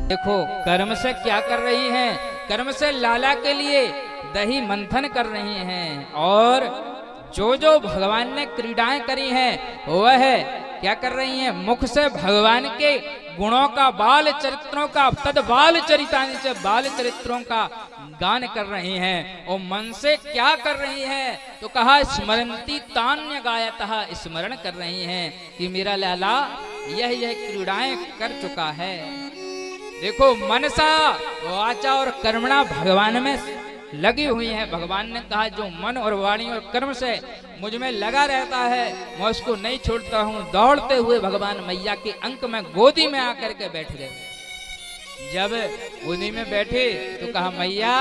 देखो कर्म से क्या कर रही हैं, कर्म से लाला के लिए दही मंथन कर रही हैं, और जो जो भगवान ने क्रीडाएं करी हैं वह क्या कर रही हैं, मुख से भगवान के गुणों का, बाल चरित्रों का, तद बाल चरितानि से बाल चरित्रों का गान कर रही हैं। और मन से क्या कर रही हैं, तो कहा स्मरंती तान्य गायतः, स्मरण कर रही हैं कि मेरा लाला यह क्रीडाएं कर चुका है। देखो मनसा वाचा और कर्मणा भगवान में लगी हुई है। भगवान ने कहा जो मन और वाणी और कर्म से मुझ में लगा रहता है मैं उसको नहीं छोड़ता हूँ। दौड़ते हुए भगवान मैया के अंक में गोदी में आकर के बैठ गए। जब गोदी में बैठे तो कहा मैया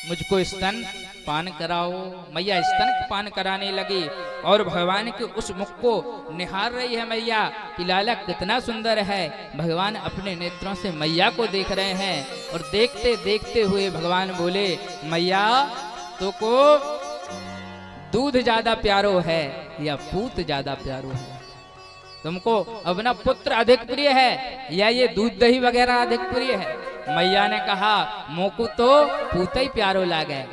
मुझको स्तन पान कराओ। मैया स्तन पान कराने लगी और भगवान के उस मुख को निहार रही है मैया कि लाला कितना सुंदर है। भगवान अपने नेत्रों से मैया को देख रहे हैं और देखते देखते हुए भगवान बोले मैया तो को दूध ज्यादा प्यारो है या पूत ज्यादा प्यारो है? तुमको अपना पुत्र अधिक प्रिय है या ये दूध दही वगैरह अधिक प्रिय है? मैया ने कहा मोको तो पूत ही प्यारो लागे,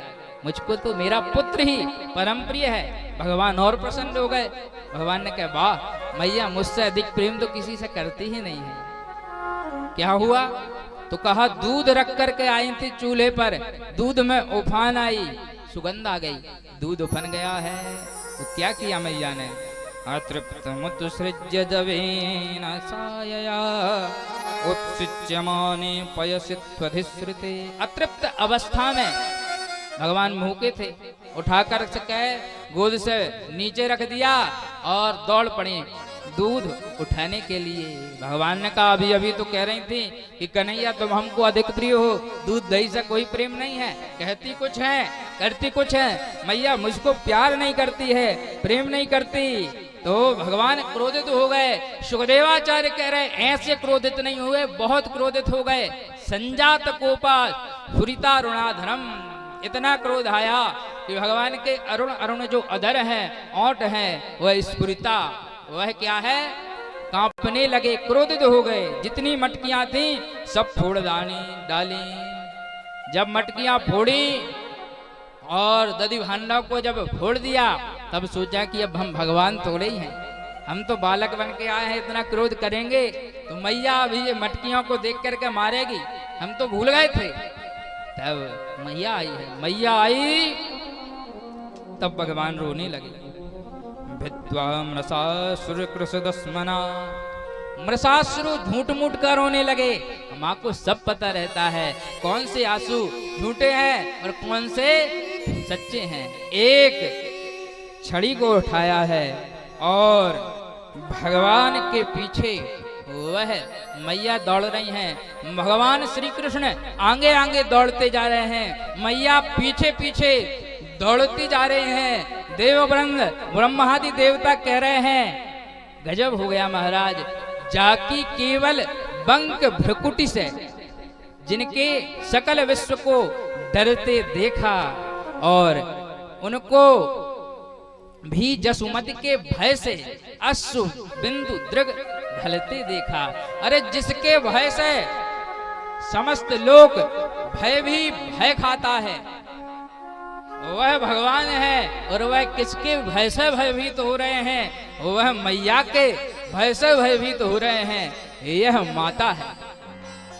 मुझको तो मेरा पुत्र ही परम प्रिय है। भगवान और प्रसन्न हो गए। भगवान ने कहा वाह मैया मुझसे अधिक प्रेम तो किसी से करती ही नहीं है। क्या हुआ? तो कहा दूध रख करके आई थी चूल्हे पर, दूध में उफान आई, सुगंध आ गई, दूध उफन गया है। तो क्या किया मैया ने? अतृप्तमुत्सृज्य दवेन सायया उत्सिच्यमाने पयसि त्वधिसृते। अतृप्त अवस्था में भगवान भूखे थे, उठाकर सके गोद से नीचे रख दिया और दौड़ पड़े दूध उठाने के लिए। भगवान ने कहा अभी अभी तो कह रही थी कि कन्हैया तुम हमको अधिक प्रिय हो, दूध दही से कोई प्रेम नहीं है, कहती कुछ है करती कुछ है। मैया मुझको प्यार नहीं करती है, प्रेम नहीं करती। तो भगवान क्रोधित हो गए। सुखदेवाचार्य कह रहे ऐसे क्रोधित नहीं हुए, बहुत क्रोधित हो गए। संजात कोपा फुरिता रुणाधरम, इतना क्रोध आया कि भगवान के अरुण अरुण जो अधर है, ओंठ है, वह स्फुरिता, वह क्या है, कांपने लगे, क्रोधित हो गए। जितनी मटकियां थी सब फोड़ डाली। जब मटकियां फोड़ी और दधि भांडा को जब फोड़ दिया तब सोचा कि अब हम भगवान थोड़े ही हैं, हम तो बालक बन के आए हैं, इतना क्रोध करेंगे तो मैया अभी ये मटकियों को देख करके मारेगी, हम तो भूल गए थे। तब मैया आई है, मैया आई तब भगवान रोने लगे। भिद्वा मृषासुर कृषदस्मना, मृषासुर झूठ मूठ कर रोने लगे। माँ को सब पता रहता है कौन से आंसू झूठे हैं और कौन से सच्चे हैं। एक छड़ी को उठाया है और भगवान के पीछे वह मैया दौड़ रही हैं। भगवान श्री कृष्ण आगे आगे दौड़ते जा रहे हैं, मैया पीछे पीछे दौड़ती जा रहे हैं। देववृंद ब्रह्मादि देवता कह रहे हैं गजब हो गया महाराज, जाकी केवल बंक भ्रकुटी से जिनके सकल विश्व को डरते देखा और उनको भी जसुमति के भय से अश्रु बिंदु दृग ढलते देखा। अरे जिसके भय से समस्त लोग भय भी भय खाता है वह भगवान है, और वह किसके भय से भयभीत हो रहे हैं? वह मैया के भय से भयभीत हो रहे हैं। यह माता है,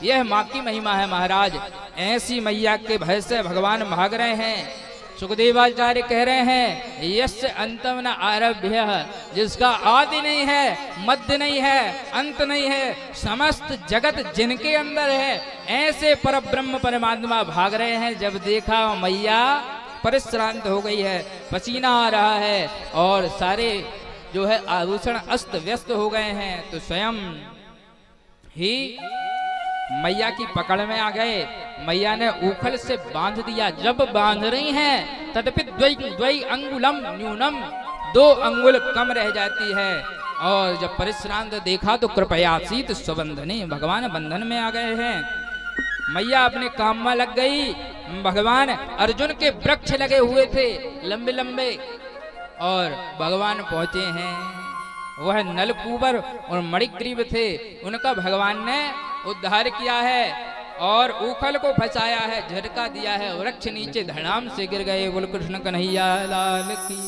यह माँ की महिमा है महाराज। ऐसी मैया के भय से भगवान भाग रहे हैं। सुखदेवाचार्य कह रहे हैं यस्य अंतम न आरभ्य, जिसका आदि नहीं है, मध्य नहीं है, अंत नहीं है, समस्त जगत जिनके अंदर है, ऐसे परब्रह्म परमात्मा भाग रहे हैं। जब देखा मैया परिश्रांत हो गई है, पसीना आ रहा है और सारे जो है आभूषण अस्त व्यस्त हो गए हैं, तो स्वयं ही मैया की पकड़ में आ गए। मैया ने ऊखल से बांध दिया। जब बांध रही हैं तदपि द्वै अंगुलम न्यूनम, 2 अंगुल कम रह जाती है। और जब परिश्रांत देखा तो कृपयासीत स्वबंधने, भगवान बंधन में आ गए हैं। मैया अपने काम में लग गई। भगवान अर्जुन के वृक्ष लगे हुए थे लंबे लंबे, और भगवान पहुंचे हैं। वह नलकूबर और मणिग्रीव थे, उनका भगवान ने उद्धार किया है और उखल को फंसाया है, झटका दिया है, वृक्ष नीचे धड़ाम से गिर गए। बोल कृष्ण कन्हैया लाल की।